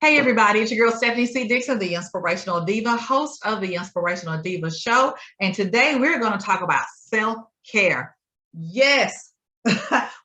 Hey everybody, it's your girl Stephanie Dixon, the Inspirational Diva, host of the Inspirational Diva Show. And today we're going to talk about self-care. Yes,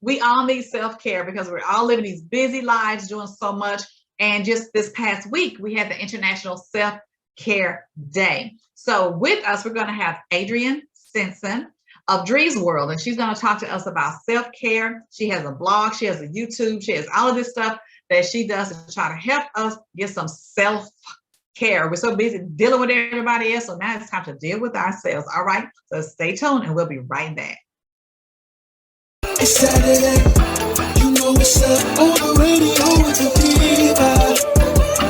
we all need self-care because we're all living these busy lives, doing so much. And just this past week, we had the International Self-Care Day. So with us, we're going to have Adrienne Stinson of Dre's World, and she's going to talk to us about self-care. She has a blog, she has a YouTube, she has all of this stuff that she does to try to help us get some self-care. We're so busy dealing with everybody else, so now it's time to deal with ourselves. All right, so stay tuned and we'll be right back. It's Saturday, you know what's up on the radio with the diva.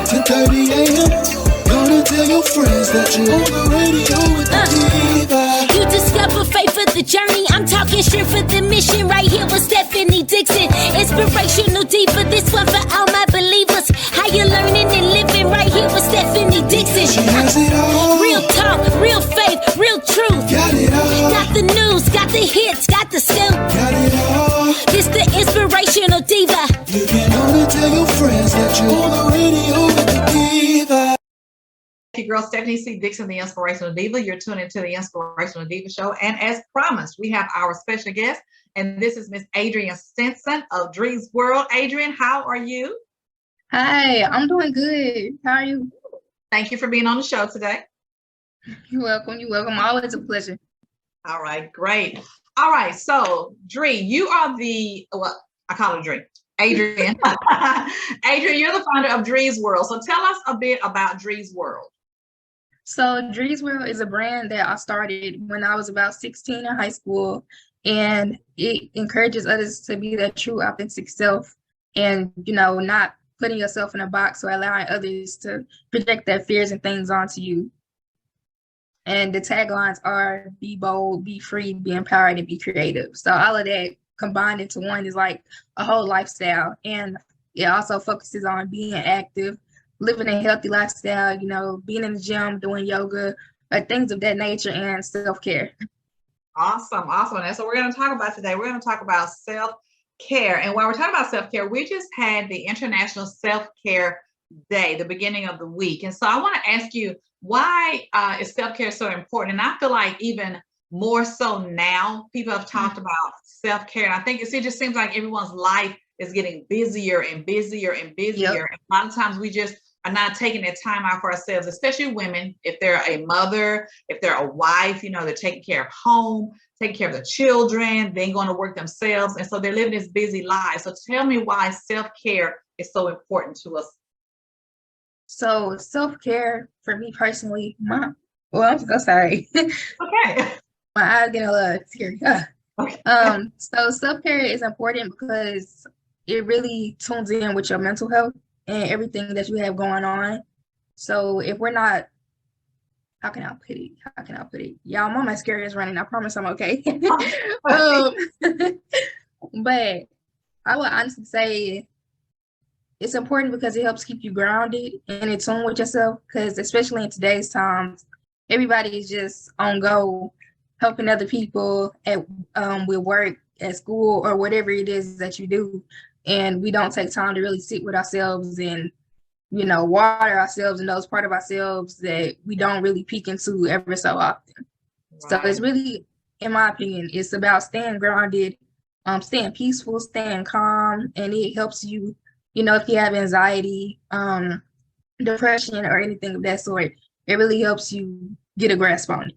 10:30 a.m. Gonna tell your friends that you're on the radio with the diva. You discover faith for the journey. I'm talking straight for the mission. Right here with Stephanie Dixon, inspirational diva. This one for all my believers. How you learning and living? Right here with Stephanie Dixon. She has it all. Real talk, real faith, real truth. Got it all. Got the news, got the hits, got the scoop. Got it all. This the inspirational diva. You can only tell your friends that you're on the radio with the diva. Your girl Stephanie Dixon, the Inspirational Diva. You're tuned into the Inspirational Diva Show, and as promised, we have our special guest, and this is Miss Adrienne Stinson of Dre's World. Adrienne, how are you? Hi, I'm doing good. How are you? Thank you for being on the show today. You're welcome. You're welcome. Always a pleasure. All right, great. All right, so Dre, you are well, I call her Dre. Adrienne. Adrienne, you're the founder of Dre's World. So tell us a bit about Dre's World. So Dre's World is a brand that I started when I was about 16 in high school, and it encourages others to be their true authentic self and, not putting yourself in a box or allowing others to project their fears and things onto you. And the taglines are be bold, be free, be empowered, and be creative. So all of that combined into one is like a whole lifestyle. And it also focuses on being active, living a healthy lifestyle, being in the gym, doing yoga, things of that nature, and self-care. Awesome. That's what we're going to talk about today. We're going to talk about self-care. And while we're talking about self-care, we just had the International Self-Care Day, the beginning of the week. And so I want to ask you, why is self-care so important? And I feel like even more so now, people have talked about self-care. And I think it just seems like everyone's life is getting busier and busier and busier. Yep. And a lot of times we just are not taking that time out for ourselves, especially women. If they're a mother, if they're a wife, they're taking care of home, taking care of the children, then going to work themselves. And so they're living this busy life. So tell me why self-care is so important to us. So self-care for me personally, I'm so sorry. Okay. My eyes getting a little teary. Okay. So self-care is important because it really tunes in with your mental health and everything that you have going on. So if we're not, how can I put it? Y'all, my mascara is running. I promise I'm okay. But I would honestly say it's important because it helps keep you grounded and in tune with yourself. Because especially in today's times, everybody is just on go, helping other people at with work, at school, or whatever it is that you do. And we don't take time to really sit with ourselves and, water ourselves and those part of ourselves that we don't really peek into ever so often. Right. So it's really, in my opinion, it's about staying grounded, staying peaceful, staying calm, and it helps you, if you have anxiety, depression, or anything of that sort, it really helps you get a grasp on it.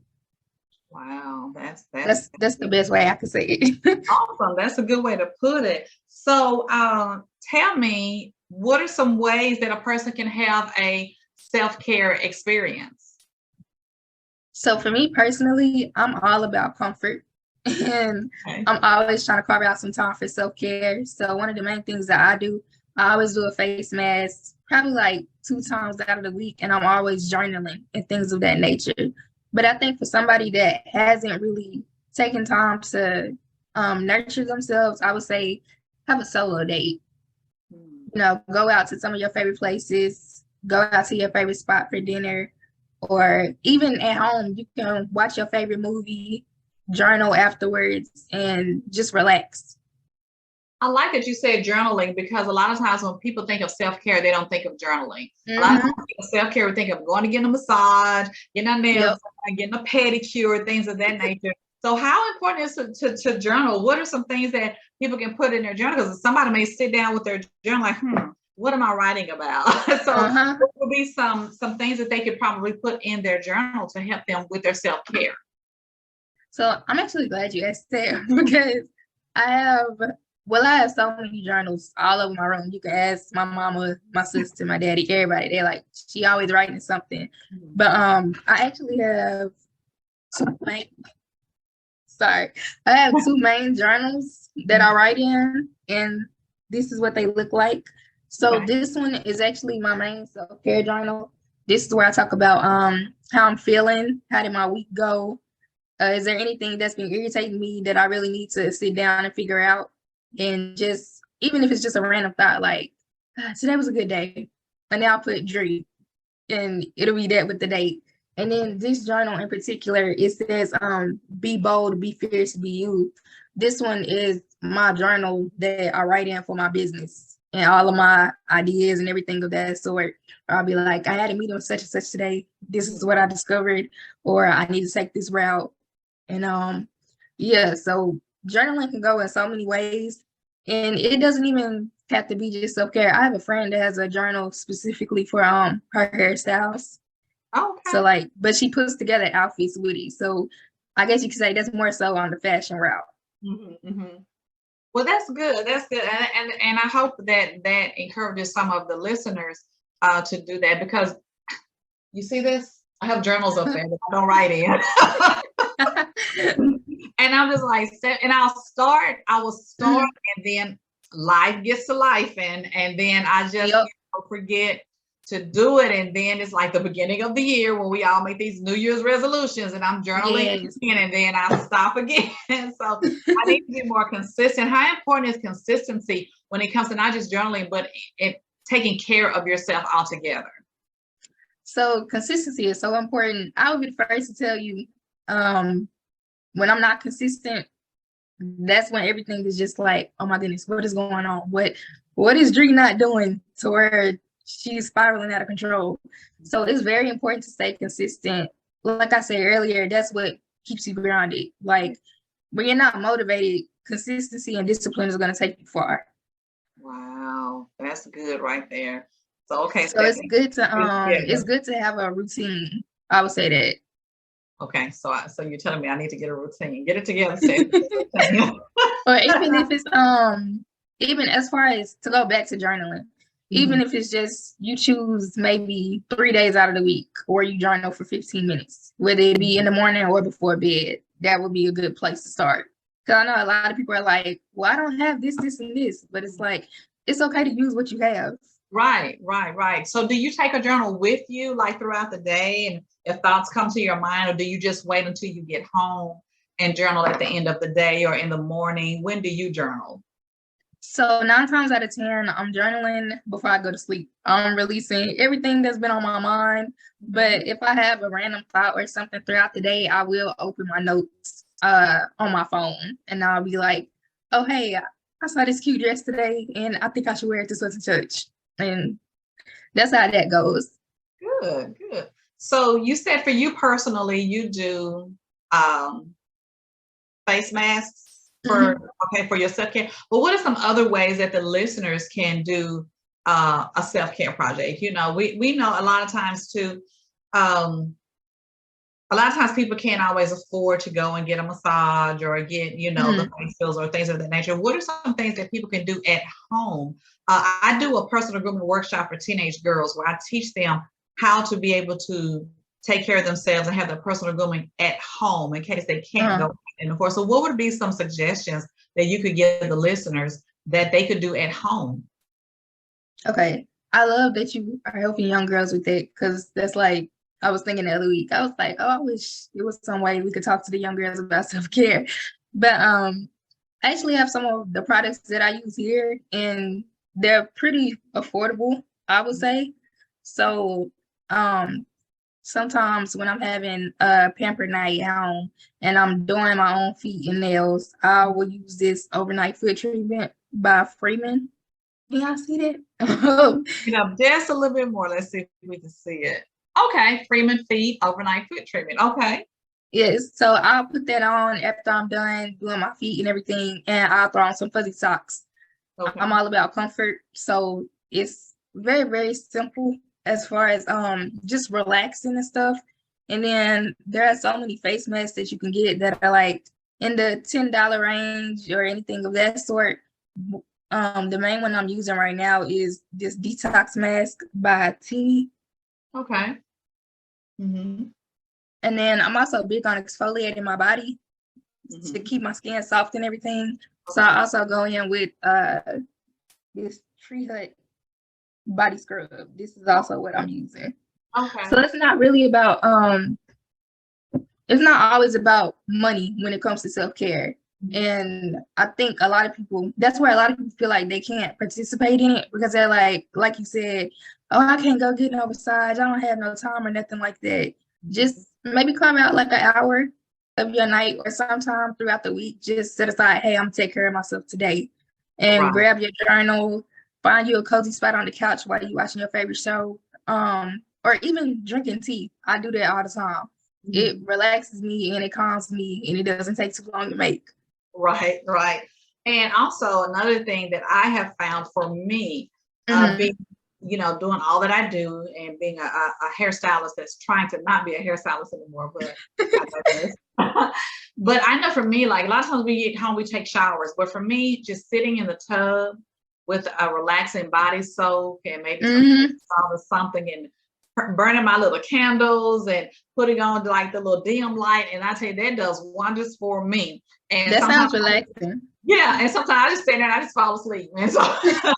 Wow, that's the best way I could say it. Awesome. That's a good way to put it. So tell me, what are some ways that a person can have a self-care experience? So for me personally, I'm all about comfort, and okay. I'm always trying to carve out some time for self-care. So one of the main things that I do, I always do a face mask, probably like 2 times out of the week, and I'm always journaling and things of that nature. But I think for somebody that hasn't really taken time to nurture themselves, I would say have a solo date. Go out to some of your favorite places, go out to your favorite spot for dinner, or even at home, you can watch your favorite movie, journal afterwards, and just relax. I like that you said journaling because a lot of times when people think of self-care, they don't think of journaling. A lot of Mm-hmm. times people self-care would think of going to get a massage, getting a nails, Yep. done, getting a pedicure, things of that nature. So how important is it to journal? What are some things that people can put in their journal? Because somebody may sit down with their journal like, what am I writing about? So Uh-huh. what would be some things that they could probably put in their journal to help them with their self-care? So I'm actually glad you asked that because I have, I have so many journals all over my room. You can ask my mama, my sister, my daddy, everybody. They're like, she always writing something. But I actually have two main, sorry, I have two main journals that I write in, and this is what they look like. So Okay. this one is actually my main self-care journal. This is where I talk about how I'm feeling, how did my week go, is there anything that's been irritating me that I really need to sit down and figure out? And just, even if it's just a random thought, like, today was a good day. And then I'll put Dream and it'll be that with the date. And then this journal in particular, it says, be bold, be fierce, be you. This one is my journal that I write in for my business and all of my ideas and everything of that sort. I'll be like, I had a meeting with such and such today. This is what I discovered, or I need to take this route. And yeah, so journaling can go in so many ways, and it doesn't even have to be just self-care. I have a friend that has a journal specifically for her hairstyles. Okay. So like, but she puts together outfits with it. So I guess you could say that's more so on the fashion route. Well, that's good. That's good, and I hope that encourages some of the listeners to do that because you see this. I have journals up there that I don't write in. And I'm just like, and I will start, and then life gets to life, and then I just forget to do it, and then it's like the beginning of the year when we all make these New Year's resolutions, and I'm journaling again, and then I stop again. So I need to be more consistent. How important is consistency when it comes to not just journaling, but taking care of yourself altogether? So consistency is so important. I would be the first to tell you, when I'm not consistent, that's when everything is just like, oh my goodness, what is going on? What is Dree not doing to where she's spiraling out of control? So it's very important to stay consistent. Like I said earlier, that's what keeps you grounded. Like when you're not motivated, consistency and discipline is going to take you far. Wow, that's good right there. So okay, so it's good to have a routine. I would say that. Okay, so you're telling me I need to get a routine. Get it together, Or even if it's even as far as to go back to journaling, even if it's just you choose maybe 3 days out of the week, or you journal for 15 minutes, whether it be in the morning or before bed, that would be a good place to start. Because I know a lot of people are like, well, I don't have this, and this, but it's like, it's okay to use what you have. Right. So do you take a journal with you like throughout the day, and if thoughts come to your mind, or do you just wait until you get home and journal at the end of the day or in the morning? When do you journal? So 9 times out of 10, I'm journaling before I go to sleep. I'm releasing everything that's been on my mind. But if I have a random thought or something throughout the day, I will open my notes on my phone, and I'll be like, oh, hey, I saw this cute dress today, and I think I should wear it to such and such. And that's how that goes. Good. So you said for you personally, you do face masks for your self-care. But what are some other ways that the listeners can do a self-care project? You know, we know a lot of times too, a lot of times people can't always afford to go and get a massage or get, the facials or things of that nature. What are some things that people can do at home? I do a personal grooming workshop for teenage girls where I teach them how to be able to take care of themselves and have their personal grooming at home in case they can't go in the course. So what would be some suggestions that you could give the listeners that they could do at home? Okay. I love that you are helping young girls with it, because that's like, I was thinking the other week, I was like, oh, I wish there was some way we could talk to the young girls about self-care. But I actually have some of the products that I use here, and they're pretty affordable, I would say. So sometimes when I'm having a pamper night at home and I'm doing my own feet and nails, I will use this overnight foot treatment. by Freeman. Can y'all see that? Just a little bit more. Let's see if we can see it. Okay, Freeman Feet Overnight Foot Treatment. Okay. Yes, so I'll put that on after I'm done doing my feet and everything, and I'll throw on some fuzzy socks. Okay. I'm all about comfort, so it's very, very simple as far as just relaxing and stuff. And then there are so many face masks that you can get that are like in the $10 range or anything of that sort. The main one I'm using right now is this detox mask by T. Okay. Mm-hmm. And then I'm also big on exfoliating my body Mm-hmm. to keep my skin soft and everything. So I also go in with this Tree Hut body scrub. This is also what I'm using. Okay. So it's not really about it's not always about money when it comes to self-care. And I think a lot of people, that's where a lot of people feel like they can't participate in it because they're like you said, oh, I can't go get no massage. I don't have no time or nothing like that. Just maybe carve out like an hour of your night or sometime throughout the week. Just set aside, hey, I'm gonna take care of myself today. And grab your journal, find you a cozy spot on the couch while you're watching your favorite show. Or even drinking tea. I do that all the time. Mm-hmm. It relaxes me and it calms me and it doesn't take too long to make. Right. And also another thing that I have found for me, being, doing all that I do and being a hairstylist that's trying to not be a hairstylist anymore, but but I know for me, like a lot of times we get home, we take showers, but for me, just sitting in the tub with a relaxing body soak and maybe something and burning my little candles and putting on like the little dim light, and I tell you that does wonders for me. And that sounds relaxing. Yeah, and sometimes I just stand there and I just fall asleep. And so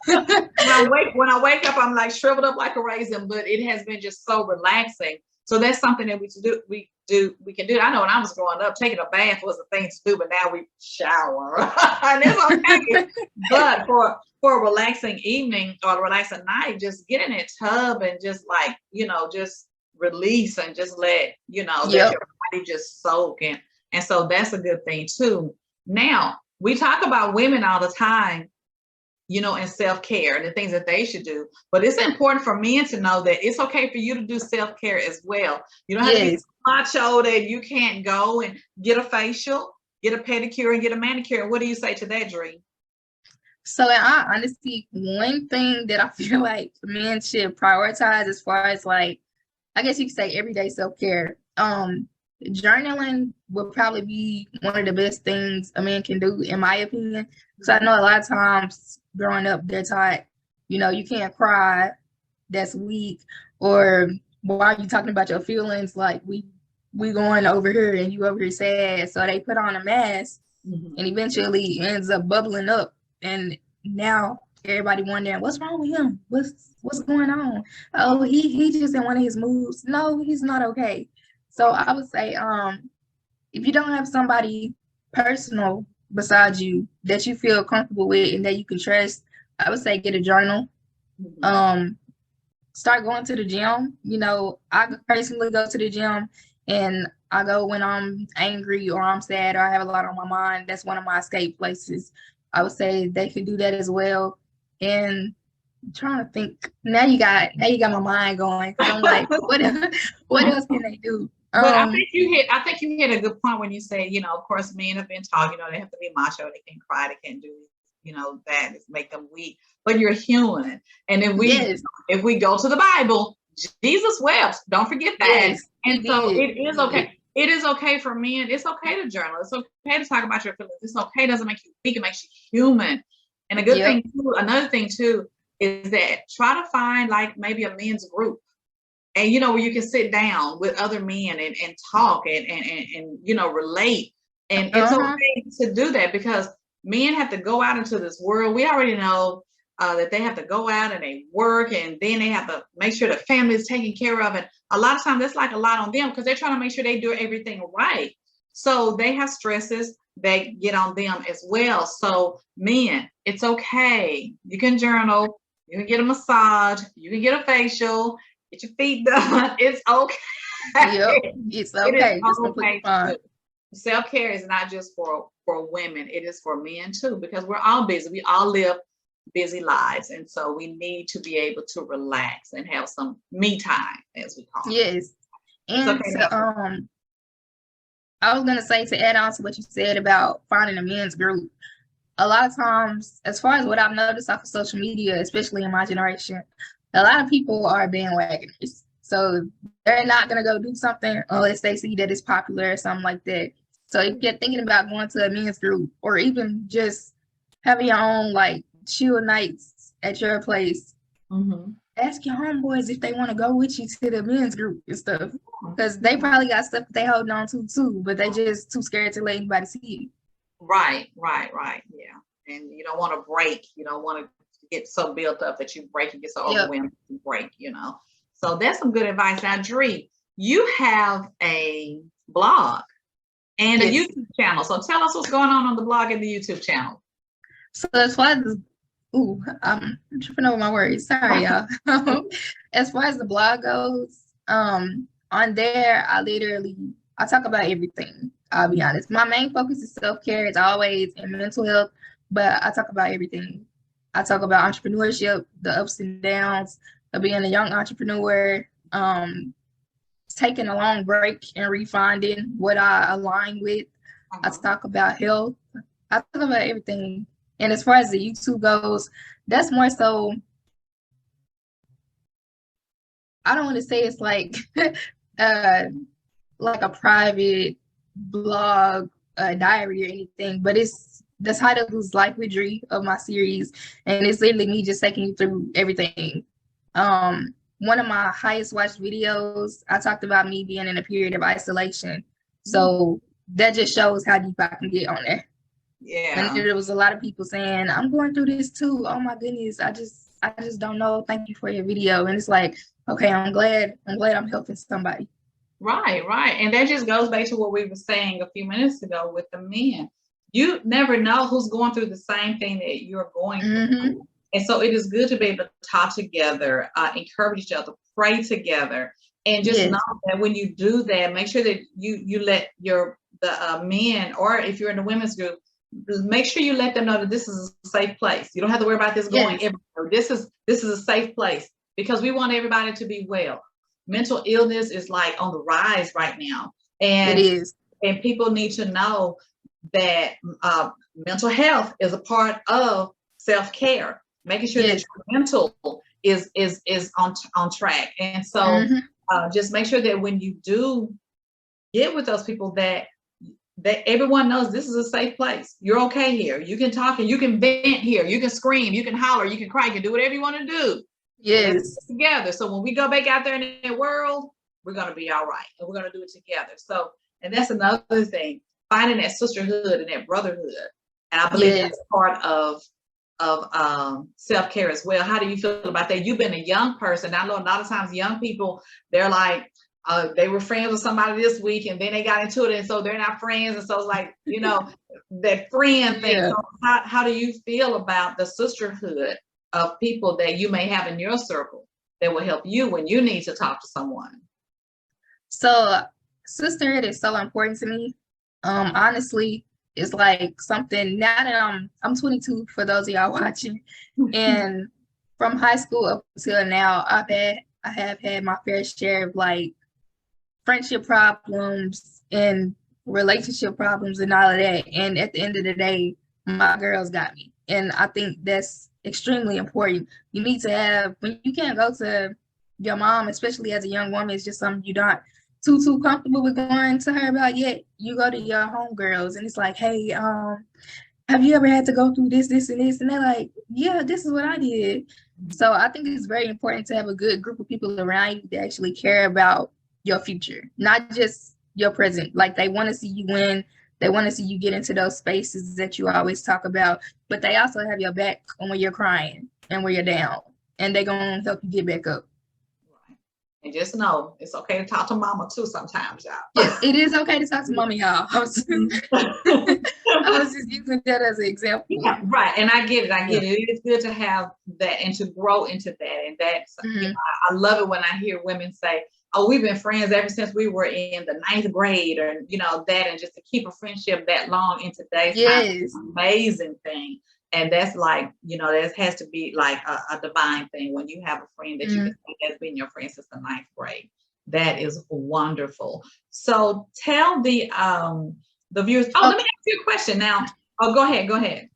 when I wake up, I'm like shriveled up like a raisin. But it has been just so relaxing. So that's something that we can do. I know when I was growing up, taking a bath was a thing to do, but now we shower, and it's okay. But for a relaxing evening or a relaxing night, just get in that tub and just like just release and just let let your body just soak and so that's a good thing too. Now we talk about women all the time, and self-care and the things that they should do. But it's important for men to know that it's okay for you to do self-care as well. You don't have to be so macho that you can't go and get a facial, get a pedicure, and get a manicure. What do you say to that, Dream? So in all honesty, one thing that I feel like men should prioritize as far as like, I guess you could say everyday self-care, journaling would probably be one of the best things a man can do, in my opinion. Because I know a lot of times growing up, they're taught, you can't cry, that's weak, or why are you talking about your feelings? Like we going over here and you over here sad. So they put on a mask and eventually ends up bubbling up. And now everybody wondering, what's wrong with him? What's going on? Oh, he just in one of his moods. No, he's not okay. So I would say, if you don't have somebody personal beside you that you feel comfortable with and that you can trust, I would say get a journal. Start going to the gym. I personally go to the gym and I go when I'm angry or I'm sad or I have a lot on my mind. That's one of my escape places. I would say they could do that as well. And I'm trying to think. Now you got my mind going. I'm like, what else can they do? But I think you hit a good point when you say, of course, men have been taught, they have to be macho, they can't cry, they can't do, that, make them weak. But you're human, and if we go to the Bible, Jesus wept. Don't forget that. Yes, and so it is okay. It is okay for men. It's okay to journal. It's okay to talk about your feelings. It's okay. It doesn't make you weak. It makes you human. And a good thing too, another thing too, is that try to find like maybe a men's group. And where you can sit down with other men and talk and relate. And it's okay to do that because men have to go out into this world. We already know that they have to go out and they work and then they have to make sure the family is taken care of. And a lot of times that's like a lot on them because they're trying to make sure they do everything right. So they have stresses that get on them as well. So men, it's okay. You can journal, you can get a massage, you can get a facial, get your feet done. It's okay. Yep, it's okay. It is okay. Self-care is not just for for women, it is for men too, because we're all busy. We all live busy lives. And so we need to be able to relax and have some me time, as we call it. Yes. And okay, I was gonna say, to add on to what you said about finding a men's group, a lot of times, as far as what I've noticed off of social media, especially in my generation, a lot of people are bandwagoners. So they're not gonna go do something unless they see that it's popular or something like that. So if you're thinking about going to a men's group, or even just having your own like chill nights at your place, ask your homeboys if they want to go with you to the men's group and stuff, because they probably got stuff that they holding on to too, but they just too scared to let anybody see you. Right. Yeah. And you don't want to break. You don't want to get so built up that you break and get so overwhelmed you break, So that's some good advice. Now, Dree, you have a blog and a YouTube channel. So tell us what's going on the blog and the YouTube channel. So as far as I'm tripping over my words. Sorry, y'all. As far as the blog goes, on there, I talk about everything. I'll be honest. My main focus is self-care. It's always in mental health, but I talk about everything. I talk about entrepreneurship, the ups and downs of being a young entrepreneur, taking a long break and refinding what I align with. I talk about health. I talk about everything. And as far as the YouTube goes, that's more so, I don't want to say it's like like a private blog, diary or anything, but the title is Life with Dree of my series, and it's literally me just taking you through everything. One of my highest watched videos, I talked about me being in a period of isolation. So that just shows how deep I can get on there. Yeah. And there was a lot of people saying, I'm going through this too. Oh my goodness. I just don't know. Thank you for your video. And it's like, okay, I'm glad I'm helping somebody. Right. And that just goes back to what we were saying a few minutes ago with the men. You never know who's going through the same thing that you're going through. And so it is good to be able to talk together, encourage each other, pray together, and just know that when you do that, make sure that you let the men, or if you're in the women's group, make sure you let them know that this is a safe place. You don't have to worry about this going everywhere. This is a safe place, because we want everybody to be well. Mental illness is like on the rise right now. And it is. And people need to know that mental health is a part of self-care, making sure that your mental is on track. And so just make sure that when you do get with those people, that everyone knows this is a safe place. You're okay here. You can talk and you can vent here. You can scream, you can holler, you can cry, you can do whatever you want to do. Yes. Together. So when we go back out there in the world, we're going to be all right. And we're going to do it together. So, and that's another thing, finding that sisterhood and that brotherhood. And I believe that's part of self-care as well. How do you feel about that? You've been a young person. I know a lot of times young people, they're like, they were friends with somebody this week and then they got into it, and so they're not friends. And so it's like, that friend thing. So how do you feel about the sisterhood of people that you may have in your circle that will help you when you need to talk to someone? So sisterhood is so important to me. Honestly, it's like something, now that I'm 22 for those of y'all watching, and from high school up until now, I have had my fair share of like friendship problems and relationship problems and all of that. And at the end of the day, my girls got me. And I think that's extremely important. You need to have, when you can't go to your mom, especially as a young woman, it's just something you're not too comfortable with going to her about yet, you go to your homegirls and it's like, hey, have you ever had to go through this, and this? And they're like, yeah, this is what I did. So I think it's very important to have a good group of people around you that actually care about your future, not just your present. Like, they want to see you win. They want to see you get into those spaces that you always talk about, but they also have your back when you're crying and when you're down, and they're going to help you get back up. And just know it's okay to talk to mama too sometimes, y'all. Yes, it is okay to talk to mama, y'all. I was just using that as an example. Yeah, right. And I get it. It is good to have that and to grow into that. And that's, I love it when I hear women say, oh, we've been friends ever since we were in the 9th grade, or, you know, that, and just to keep a friendship that long in today's time is an amazing thing. And that's like, you know, that has to be like a divine thing when you have a friend that you can say has been your friend since the 9th grade. That is wonderful. So tell the viewers. Oh, let me ask you a question now. Oh, go ahead.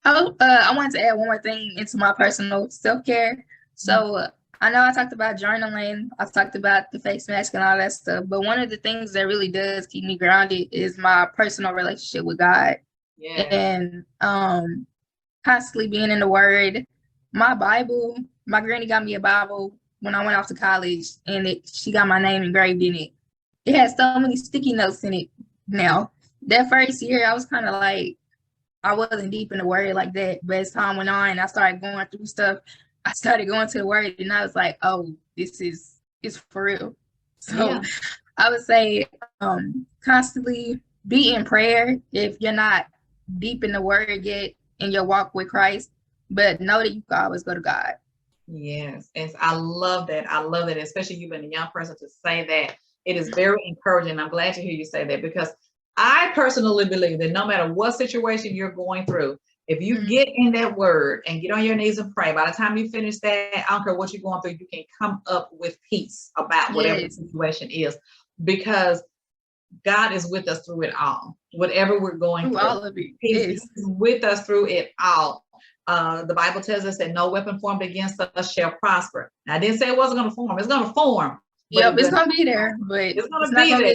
I wanted to add one more thing into my personal self-care. So I know I talked about journaling, I talked about the face mask and all that stuff, but one of the things that really does keep me grounded is my personal relationship with God. Yeah. And constantly being in the Word. My Bible, my granny got me a Bible when I went off to college, and she got my name engraved in it. It has so many sticky notes in it now. That first year, I was kind of like, I wasn't deep in the Word like that, but as time went on, I started going through stuff. I started going to the Word, and I was like, oh, it's for real. So I would say constantly be in prayer if you're not deep in the Word yet in your walk with Christ, but know that you can always go to God. Yes, and I love that. I love it, especially you being a young person to say that. It is very encouraging. I'm glad to hear you say that, because I personally believe that no matter what situation you're going through, if you get in that Word and get on your knees and pray, by the time you finish that, I don't care what you're going through, you can come up with peace about whatever the situation is, because God is with us through it all. Whatever we're going through, all of it. He's with us through it all. The Bible tells us that no weapon formed against us shall prosper. Now, I didn't say it wasn't going to form. It's going to form. Yep, it's going to be there, but it's going to be there.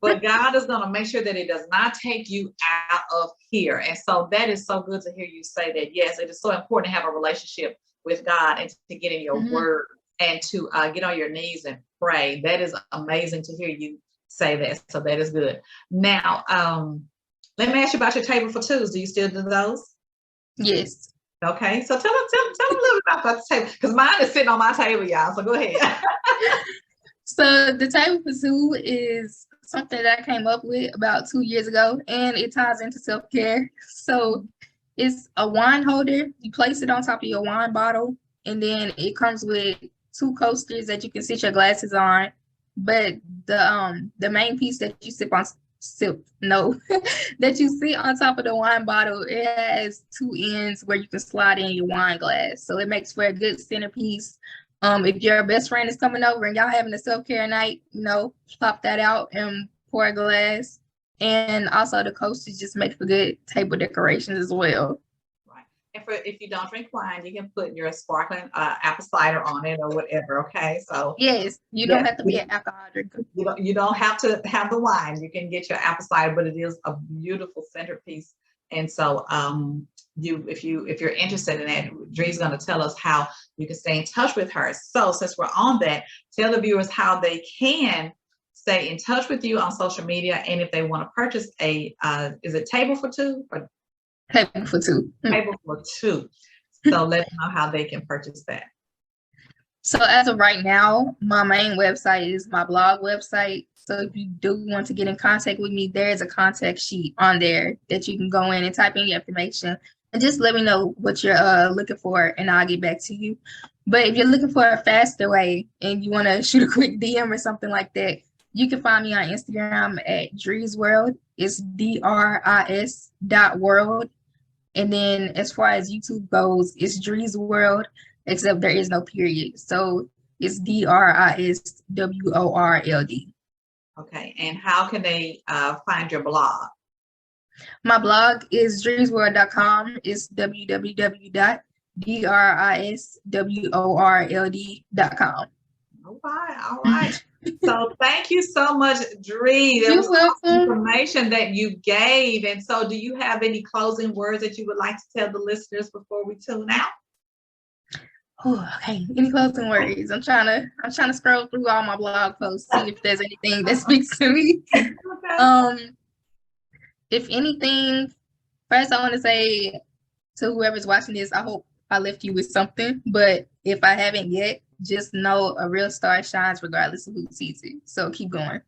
But God is going to make sure that it does not take you out of here. And so that is so good to hear you say that. Yes, it is so important to have a relationship with God and to get in your Word and to get on your knees and pray. That is amazing to hear you say that. So that is good. Now, let me ask you about your table for twos. Do you still do those? Yes. Okay. So tell them a little bit about the table, because mine is sitting on my table, y'all. So go ahead. So the table for two is something that I came up with about 2 years ago, and it ties into self-care. So it's a wine holder. You place it on top of your wine bottle, and then it comes with 2 coasters that you can sit your glasses on. But the main piece that you that you sit on top of the wine bottle, it has 2 ends where you can slide in your wine glass. So it makes for a good centerpiece. If your best friend is coming over and y'all having a self-care night, you know, pop that out and pour a glass. And also the coasters just make for good table decorations as well. Right. And if you don't drink wine, you can put your sparkling apple cider on it or whatever. Okay. So yes, you don't have to be an alcohol drinker. You don't have to have the wine. You can get your apple cider, but it is a beautiful centerpiece. And so if you're interested in that, Dree's going to tell us how you can stay in touch with her. So since we're on that, tell the viewers how they can stay in touch with you on social media, and if they want to purchase is it table for two? Or table for two. Table for two. So let them know how they can purchase that. So as of right now, my main website is my blog website. So if you do want to get in contact with me, there is a contact sheet on there that you can go in and type in your information and just let me know what you're looking for, and I'll get back to you. But if you're looking for a faster way and you want to shoot a quick DM or something like that, you can find me on Instagram at Drees World. It's DRIS.world. And then as far as YouTube goes, it's Drees World, except there is no period. So it's DRISWORLD. Okay. And how can they find your blog? My blog is dreamsworld.com. It's www.DRISWORLD.com. All right. So thank you so much, Dree. There was information that you gave. And so do you have any closing words that you would like to tell the listeners before we tune out? Oh, okay. Any closing words? I'm trying to scroll through all my blog posts, see if there's anything that speaks to me. Okay. If anything, first I want to say to whoever's watching this, I hope I left you with something. But if I haven't yet, just know a real star shines regardless of who sees it. So keep going.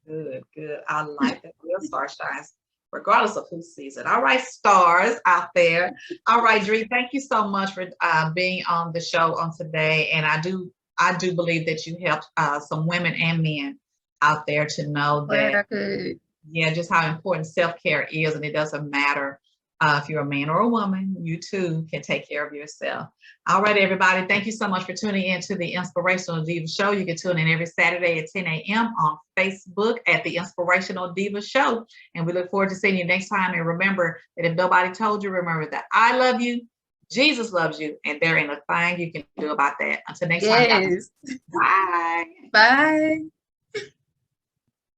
Good. I like that. Real star shines regardless of who sees it. All right, stars out there. All right, Dree, thank you so much for being on the show on today. And I do I do believe that you helped some women and men out there to know Glad I that, could. yeah, just how important self-care is. And it doesn't matter if you're a man or a woman, you too can take care of yourself. All right, everybody. Thank you so much for tuning in to the Inspirational Diva Show. You can tune in every Saturday at 10 a.m. on Facebook at the Inspirational Diva Show. And we look forward to seeing you next time. And remember that if nobody told you, remember that I love you, Jesus loves you, and there ain't a thing you can do about that. Until next time, guys. Yes. Bye. Bye.